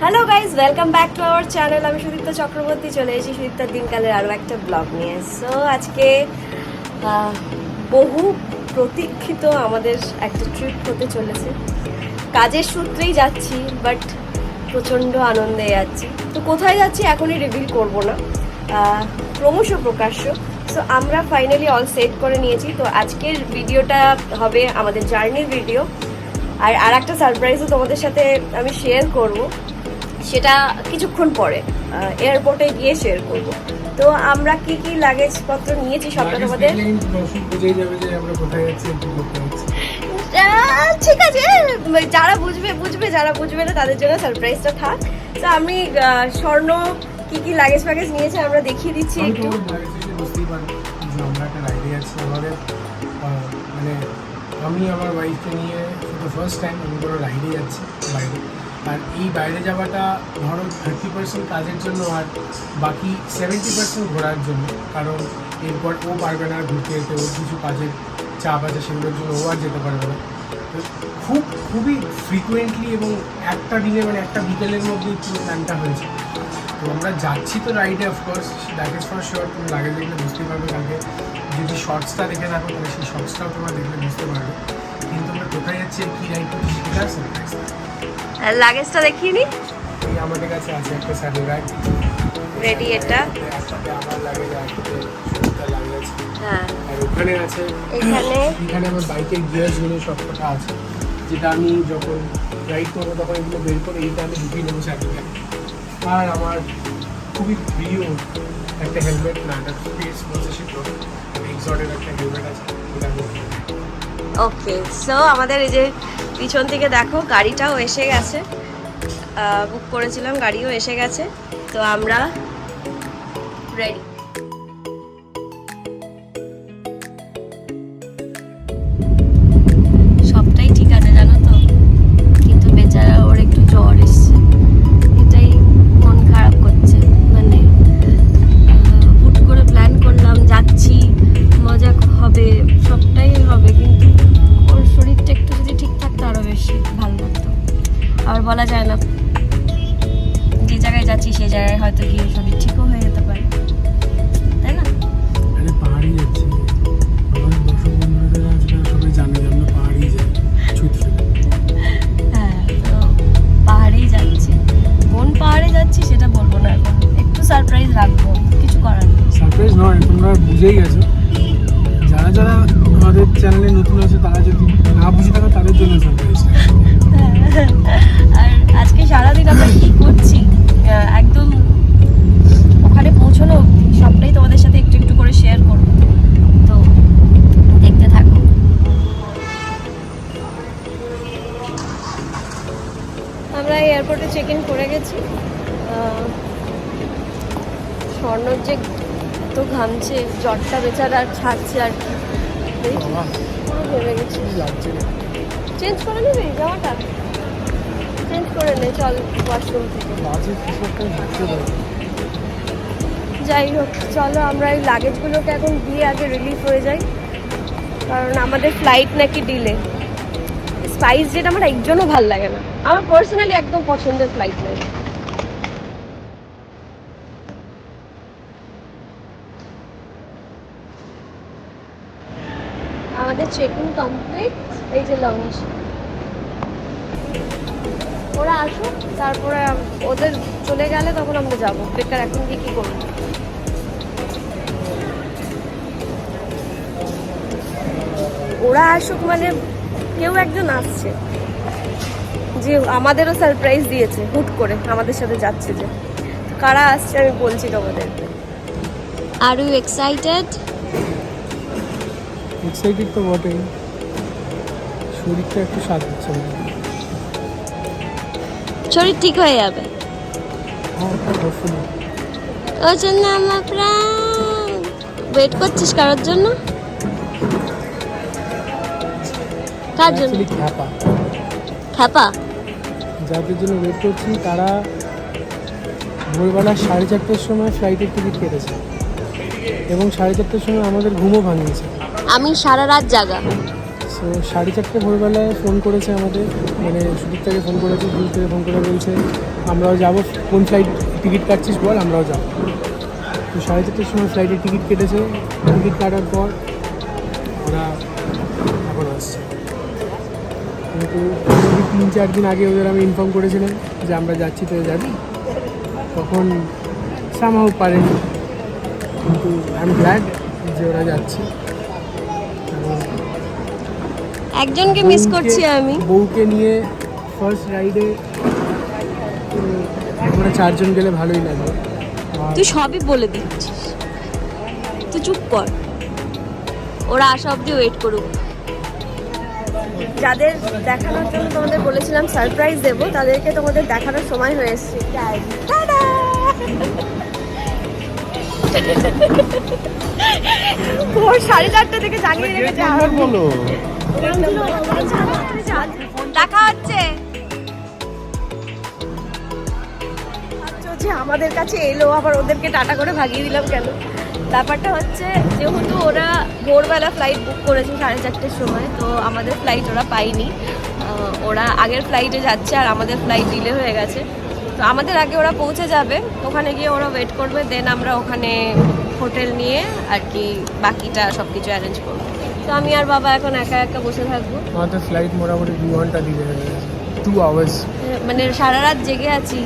Hello guys, welcome back to our channel. আমি সুদীপ্তা চক্রবর্তী চলে এসেছি সুদীপ্তার দিনকালের আরও একটা ব্লগ নিয়ে। সো আজকে বহু প্রতীক্ষিত আমাদের একটা ট্রিপ হতে চলেছে। কাজের সূত্রেই যাচ্ছি, বাট প্রচণ্ড আনন্দে যাচ্ছি। তো কোথায় যাচ্ছি এখনই রিভিল করবো না, ক্রমশ প্রকাশ্য। সো আমরা ফাইনালি অল সেট করে নিয়েছি। তো আজকের ভিডিওটা হবে আমাদের জার্নির ভিডিও, আর একটা সারপ্রাইজও তোমাদের সাথে আমি শেয়ার করব, সেটা কিছুক্ষণ পরে এয়ারপোর্টে গিয়ে শেয়ার করব। তো আমরা কি কি লাগেজ পত্র নিয়েছি সবটা তোমাদের ঠিক আছে, যারা বুঝবে বুঝবে, যারা বুঝবে না তাদের জন্য সারপ্রাইজটা থাক। তো আমি স্বর্ণ কি কি লাগেজ ফ্যাগেজ নিয়েছে আমরা দেখিয়ে দিচ্ছি একটু। আমি আমার ওয়াইফকে নিয়ে ফার্স্ট টাইম আমি কোনো রাইডে যাচ্ছি বাইরে। আর এই বাইরে যাওয়াটা ধরো 30% কাজের জন্য আর বাকি 70% ঘোরার জন্য, কারণ এরপর ও পারবে না ঘুরতে যেতে, ওর কিছু কাজের চাপ আছে, সেগুলোর জন্য ও আর যেতে পারবে না। তো খুবই ফ্রিকুয়েন্টলি এবং একটা দিনে একটা বিকেলের মধ্যেই পুরো প্ল্যানটা হয়েছে। তো আমরা যাচ্ছি তো রাইডে, অফকোর্স লাগেজ ফর শিওর। তুমি লাগেজ দেখলে বুঝতেই পারবে, কালকে যদি শর্টসটা দেখে থাকো তাহলে সেই শর্টসটাও তোমরা দেখলে বুঝতে পারবে। কিন্তু আমরা কোথায় যাচ্ছি আর কী রাইড করছি সেটা সারপ্রাইজ। লাগেজটা দেখিয়ে নি। এই আমাদের কাছে আছে একটা স্যাডেল ব্যাগ রেডি, এটা একসাথে আমার লাগেজ আছে, সুবিধা লাগেজ। হ্যাঁ, আর ওখানে আছে, এখানে আমার বাইকের গিয়ার্সগুলো সব কটা আছে, যেটা আমি যখন রাইড করবো তখন এগুলো বের করে এইটা আমি ঢুকিয়ে নেবো স্যাডেল ব্যাগ। আর আমার খুবই প্রিয় একটা হেলমেট, না একটা স্পেস স্পন্সরশিপ এক্সটের একটা হেলমেট আছে, এটা আমি। ওকে, সো আমাদের এই যে পিছন থেকে দেখো গাড়িটাও এসে গেছে, বুক করেছিলাম, গাড়িও এসে গেছে। তো আমরা রেডি। সবটাই ঠিক আছে জানো তো, কিন্তু বেচারা ওর একটু জ্বর এসছে, এটাই মন খারাপ করছে। মানে হুট করে প্ল্যান করলাম, যাচ্ছি, মজা হবে, সবটাই হবে, কিন্তু ওর শরীরটা একটু যদি ঠিক থাকতো আরও বেশি ভালো লাগতো। আর বলা যায় না, যে জায়গায় যাচ্ছি সেই জায়গায় হয়তো গিয়ে শরীর ঠিকও হয়ে যেতে পারে, তাই না? আরে পাহাড়ি যাচ্ছি, আমাদের দর্শক বন্ধুরা যারা সবাই জানে যে আমরা পাহাড়ি যাই ছুটতে। হ্যাঁ, তো পাহাড়েই যাচ্ছি। কোন পাহাড়ে যাচ্ছি সেটা বলবো না এখন, একটু সারপ্রাইজ রাখবো, কিছু করার নেই। সারপ্রাইজ নয়, তোমরা বুঝেই গেছো। যারা যারা আমাদের চ্যানেলে নতুন আছে তারা যদি না বুঝে থাকো তাদের জন্য সারপ্রাইজ। আর আজকে সারাদিন আমরা কি করছি একদম ওখানে পৌঁছানো অবধি সবটাই তোমাদের সাথে একটু একটু করে শেয়ার করবো, তো দেখতে থাকো। আমরা এয়ারপোর্টে চেক ইন করে গেছি। স্বর্ণর যে এত ঘামছে, জ্বরটা বেচারা আর ছাড়ছে আর কি, পুরো ভেবে গেছি। চেঞ্জ করে নেবে জামাটা, চেঞ্জ করে নে, চল ওয়াশরুম থেকে। যাই হোক, চলো আমরা এই লাগেজগুলোকে এখন দিয়ে আগে রিলিফ হয়ে যাই, কারণ আমাদের ফ্লাইট নাকি ডিলে। স্পাইস যেটা আমার একজনও ভাল লাগে না, আমার পার্সোনালি একদম পছন্দের ফ্লাইট নয়। আমাদের চেকিং কমপ্লিট, এই যে লঞ্চ। ওরা আসুক, তারপরে ওদের চলে গেলে তখন আমরা যাবো। বেকার এখন গিয়ে কী করবো? ওরা আসুক মানে কেউ একজন আসছে, যে আমাদেরও সারপ্রাইজ দিয়েছে, হুট করে আমাদের সাথে যাচ্ছে। যে কারা আসছে আমি বলছি তোমাদেরকে। Are you excited? এক্সাইটেড তো বটেই, শরীরটা একটু সাথ দিচ্ছে। শরীর ঠিক হয়ে যাবে, ওর জন্য আমার প্রাণ। ওয়েট করছিস কারোর জন্য? কার জন্য? খ্যাপা যাদের জন্য ওয়েট করছি তারা ভোরবেলা 4:30টার সময় ফ্লাইটের টিকিট কেটেছে এবং 4:30টার সময় আমাদের ঘুমও ভাঙিয়েছে। আমি সারা রাত জাগা। সো 4:30 ভোরবেলায় ফোন করেছে আমাদের, মানে সুদীপ্তাকে ফোন করেছে, সুদীপ্তাকে ফোন করে বলছে আমরাও যাবো। কোন ফ্লাইট টিকিট কাটছিস বল, আমরাও যাবো। তো 4:30টার সময় ফ্লাইটের টিকিট কেটেছে। টিকিট কাটার পর ওরা এখন আসছে। কিন্তু 3-4 দিন আগে ওদের আমি ইনফর্ম করেছিলাম যে আমরা যাচ্ছি, তো যাবি, তখন সামহাও পারেনি। কিন্তু আই এম গ্ল্যাড যে ওরা যাচ্ছে। একজনকে মিস করছি আমি। বউকে নিয়ে ফার্স্ট রাইডে আমরা 4 জন গেলে ভালোই লাগবে। তুই সবই বলে দিচ্ছিস, তুই চুপ কর, ওরা আসা অব্দি ওয়েট করুক। যাদের দেখানোর জন্য তোমাদের বলেছিলাম সারপ্রাইজ দেবো, তাদেরকে তোমাদের দেখানোর সময় হয়ে এসছে। ভোর 4:30 থেকে জাগিয়ে রেখেছে। বলো দেখা হচ্ছে যে আমাদের কাছে এলো, আবার ওদেরকে টাটা করে ভাগিয়ে দিলাম কেন? ব্যাপারটা হচ্ছে যেহেতু ওরা ভোরবেলা ফ্লাইট বুক করেছে 4:30টার সময়, তো আমাদের ফ্লাইট ওরা পায়নি। ওরা আগের ফ্লাইটে যাচ্ছে আর আমাদের ফ্লাইট ডিলে হয়ে গেছে। তো আমাদের আগে ওরা পৌঁছে যাবে, ওখানে গিয়ে ওরা ওয়েট করবে, দেন আমরা ওখানে হোটেল নিয়ে আর কি বাকিটা সব কিছু অ্যারেঞ্জ করবো। তো আমি আর বাবা এখন একা একা বসে থাকবো। আমাদের ফ্লাইট মোটামুটি 2 ঘন্টা ডিলে হয়ে গেছে, 2 আওয়ার্স। মানে সারা রাত জেগে আছি,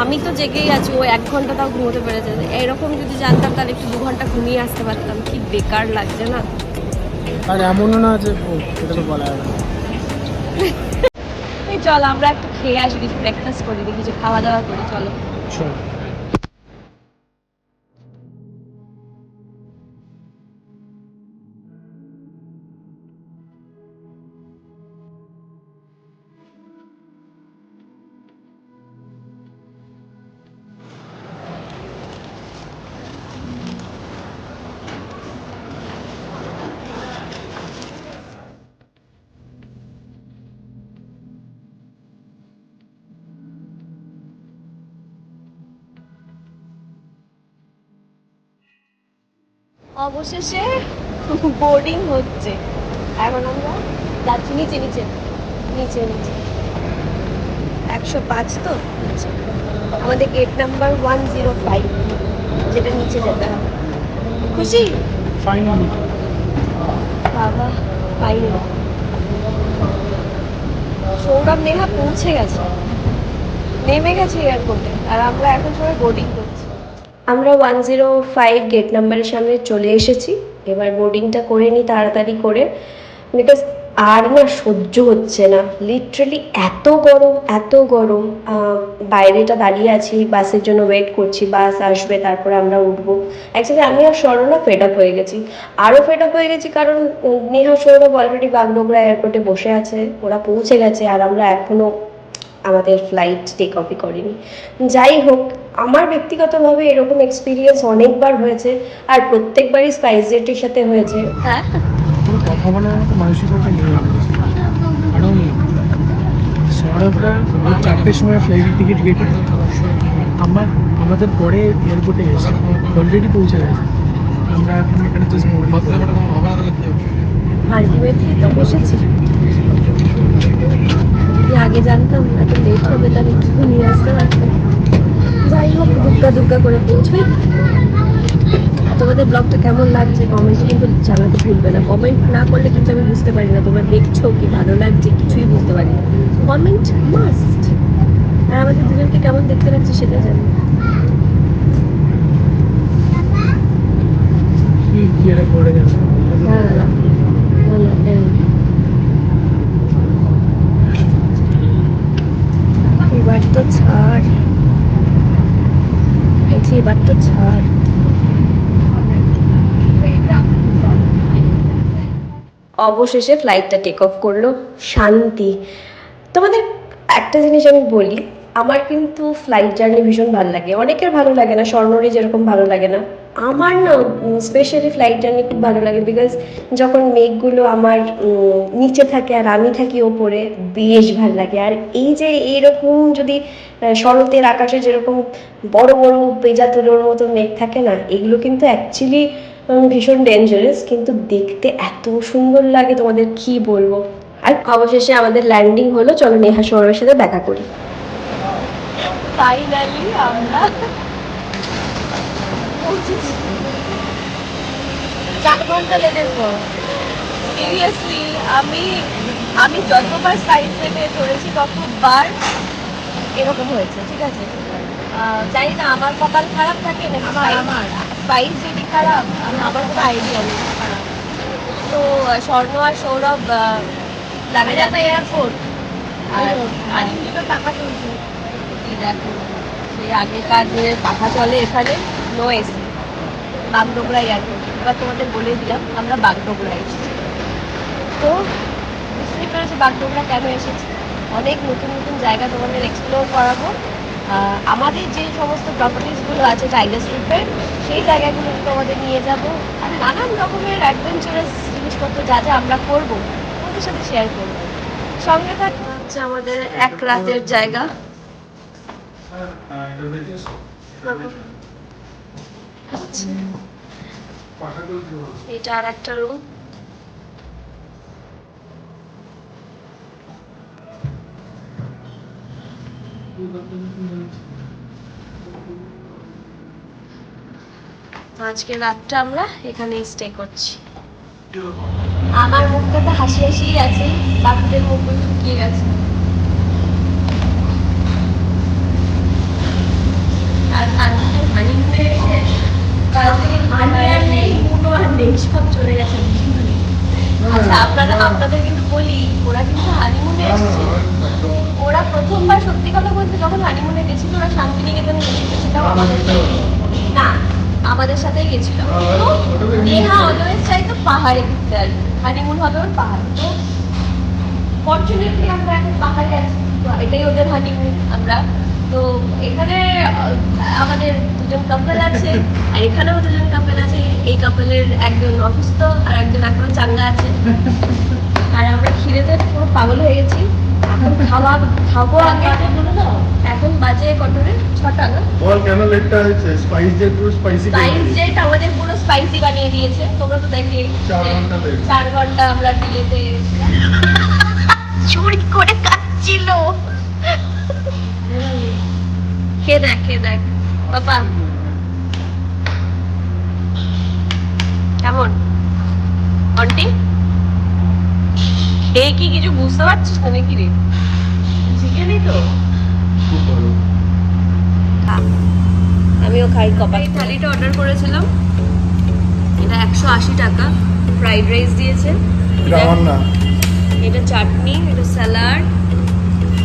আমি তো জেগেই আছি, ও 1 ঘন্টা তাও ঘুমোতে পেরেছে। এরকম যদি জানতাম তাহলে একটু 2 ঘন্টা ঘুমিয়ে আসতে পারতাম। কি বেকার লাগছে না? আর এমনও না যে সেটা তো বলা যাবে না। এই চল আমরা একটু খেয়ে আসি, কিছু ব্রেকফাস্ট করি, কিছু খাওয়া দাওয়া করি, চলো। চল। অবশেষে বোর্ডিং হচ্ছে। এখন আমরা যাচ্ছি নিচে নিচে নিচে নিচে 105, তো নিচে আমাদের গেট নাম্বার 105, যেটা নিচে যেতে হবে। খুশি? ফাইনালি বাবা পাইনি। সৌরভ নেহা পৌঁছে গেছে, নেমে গেছে এয়ারপোর্টে, আর আমরা এখন সবাই বোর্ডিং করছি। আমরা 105 গেট নাম্বারের সামনে চলে এসেছি। এবার বোর্ডিংটা করে নিই তাড়াতাড়ি করে, বিকজ আর না সহ্য হচ্ছে না। লিটারালি এত গরম, এত গরম। বাইরেটা দাঁড়িয়ে আছি, বাসের জন্য ওয়েট করছি, বাস আসবে তারপরে আমরা উঠবো। অ্যাকচুয়ালি আমি আর স্বর্ণা ফেড আপ হয়ে গেছি, আরও ফেড আপ হয়ে গেছি, কারণ নেহা সৌরভ অলরেডি বাগডোগরা এয়ারপোর্টে বসে আছে, ওরা পৌঁছে গেছে, আর আমরা এখনও আমাদের ফ্লাইট টেক অফই করিনি। যাই হোক, আমার ব্যক্তিগতভাবে এরকম এক্সপিরিয়েন্স অনেকবার হয়েছে, আর প্রত্যেকবারই স্পাইস জেটের সাথে হয়েছে। হ্যাঁ, কোনো কথা বলার মতো মানসিকতা নেই কারণ সৌরভরা ওই 4টের সময় ফ্লাইটের টিকিট কেটে আমাদের পরে এয়ারপোর্টে এসে অলরেডি পৌঁছে গেছে। আমরা এখন এখানে জাস্ট আলটিমেটলি তো বসেছি। যদি আগে জানতাম এত লেট হবে তাহলে একটু নিয়ে আসতে পারতাম। যাই হোক, দুগ্গা দুগ্গা করে পৌঁছই। তোমাদের ব্লগটা কেমন লাগছে কমেন্টে কিন্তু জানাতে ভুলবে না। কমেন্ট না করলে কিন্তু আমি বুঝতে পারি না তোমরা দেখছো কি ভালো লাগছে, কিছুই বুঝতে পারি না। Comment must. আর আমাদের দুজনকে কেমন দেখতে লাগছে সেটা জানি। করে যাবে। এবার তো ছাড়, এবার তো ছাড়। অবশেষে ফ্লাইটটা টেক অফ করলো, শান্তি। তোমাদের একটা জিনিস আমি বলি, আমার কিন্তু ফ্লাইট জার্নি ভীষণ ভালো লাগে। অনেকের ভালো লাগে না, স্বর্ণরই যেরকম ভালো লাগে না, আমার না স্পেশালি ফ্লাইট জার্নি খুব ভালো লাগে। বিকজ যখন মেঘগুলো আমার নিচে থাকে আর আমি থাকি ওপরে, বেশ ভালো লাগে। আর এই যে এইরকম যদি শরতের আকাশে যেরকম বড় বড় পেঁজা তুলোর মতো মেঘ থাকে না, এগুলো কিন্তু অ্যাকচুয়ালি ভীষণ ডেঞ্জারাস, কিন্তু দেখতে এত সুন্দর লাগে তোমাদের কি বলবো। আর অবশেষে আমাদের ল্যান্ডিং হলো, চলো নেহা সৌরভের সাথে দেখা করি। ফাইনালি আমরা পৌঁছেছি 4 ঘন্টা লেটের পর। সিরিয়াসলি আমি যতবার সাইড পেতে ধরেছি ততবার এরকম হয়েছে, ঠিক আছে? জানি না আমার কপাল খারাপ থাকে না আমার স্পাইস যদি খারাপ, আমার কোনো আইডিয়া নেই। তো স্বর্ণ আর সৌরভ লামিরাতা এয়ারপোর্ট আর আলিপুর পাখা চলছে। দেখো সেই আগেকার দিনের পাখা চলে এখানে, নো এসি, বাগডোগরা এয়ারপোর্ট। এবার তোমাদের বলে দিলাম আমরা বাগডোগরা এসেছি। তো বুঝতেই পেরেছি বাগডোগরা কেন এসেছি। অনেক নতুন নতুন জায়গা তোমাদের এক্সপ্লোর করাবো। আমাদের যে সমস্ত প্রপার্টিসগুলো আছে টাইগার স্ট্রিপের, সেই জায়গাগুলো তোমাদের নিয়ে যাব আর নানান রকমের অ্যাডভেঞ্চারাস জিনিসপত্র যা যা আমরা করবো তোমাদের সাথে শেয়ার করবো। সঙ্গে থাকবে হচ্ছে আমাদের এক রাতের জায়গা। এটা আর একটা রুম। আজকে রাতটা আমরা এখানেই স্টে করছি। আমার মুখটা তো হাসি হাসিই আছে, বাকিদের মুখগুলো শুকিয়ে গেছে। আর আজকে হানিমুনে কাল থেকে হানি আর নেই, মুনো আর নেই, সব চলে গেছে। আচ্ছা আপনাদের কিন্তু বলি, ওরা কিন্তু হানিমুনে এসেছে। ওরা প্রথমবার সত্যি কথা বলতে যখন হানিমুনে গেছিল ওরা শান্তিনিকেতনে গেছিল, সেটাও আমাদের সাথেই গেছিল। তো নেহা অলওয়েজ চাইতো পাহাড়ে ঘুরতে আসবে, হানিমুন হবে ওর পাহাড়। তো ফরচুনেটলি আমরা এখন পাহাড়ে আছি, এটাই ওদের হানিমুন। আমরা তো এখানে আমাদের দুজন কাপল আছে আর এখানেও দুজন কাপল আছে। এই কাপলের একজন অসুস্থ আর একজন এখনো চাঙ্গা আছে। আর আমরা খিদেতে পুরো পাগল হয়ে গেছি। এখন খাবো আগে। এখন বাজে কটরে 6টা না? বল কেন লেটটা হয়েছে? স্পাইস জেট পুরো স্পাইসি স্পাইস জেট আমাদের পুরো স্পাইসি বানিয়ে দিয়েছে। তোমরা তো দেখলে 4 ঘন্টা আমরা ডিলেতে চুরি করে খাচ্ছিল। খেয়ে দেখ বাবা কেমন আন্টি, খেয়ে কি কিছু বুঝতে পারছিস না নাকি রে? চিকেনই তো। আমিও খাই কপাল। এই থালিটা অর্ডার করেছিলাম, এটা 180 টাকা। ফ্রাইড রাইস দিয়েছে, এটা চাটনি, এটা স্যালাড,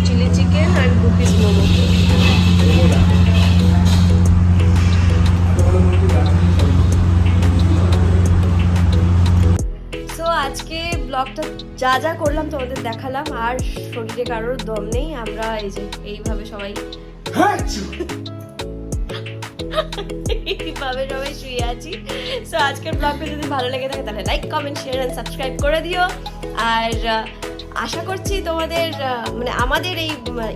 চিলি চিকেন আর 2 পিস মোমো। সো আজকে ব্লগটা যা যা করলাম তোমাদের দেখালাম। আর শরীরে কারোর দম নেই, আমরা এই যে এইভাবে সবাই এইভাবে সবাই শুয়ে আছি। সো আজকের ব্লগটা যদি ভালো লেগে থাকে তাহলে like comment share and subscribe করে দিও। আর আশা করছি তোমাদের মানে আমাদের এই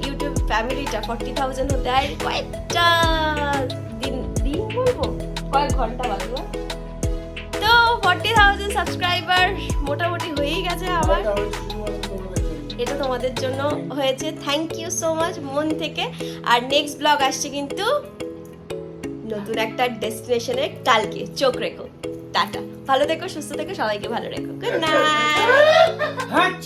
ইউটিউব ফ্যামিলিটা 40,000 হতে আর কয়েকটা দিন বলবো, কয়েক ঘন্টা বাজবে। তো 40,000 সাবস্ক্রাইবার মোটামুটি হয়েই গেছে আমার। এটা তোমাদের জন্য হয়েছে, থ্যাংক ইউ সো মাচ মন থেকে। আর নেক্সট ব্লগ আসছে কিন্তু নতুন একটা ডেস্টিনেশনে কালকে, চোখ রেখো। টাটা, ভালো থেকো, সুস্থ থেকো, সবাইকে ভালো রেখো। Good night.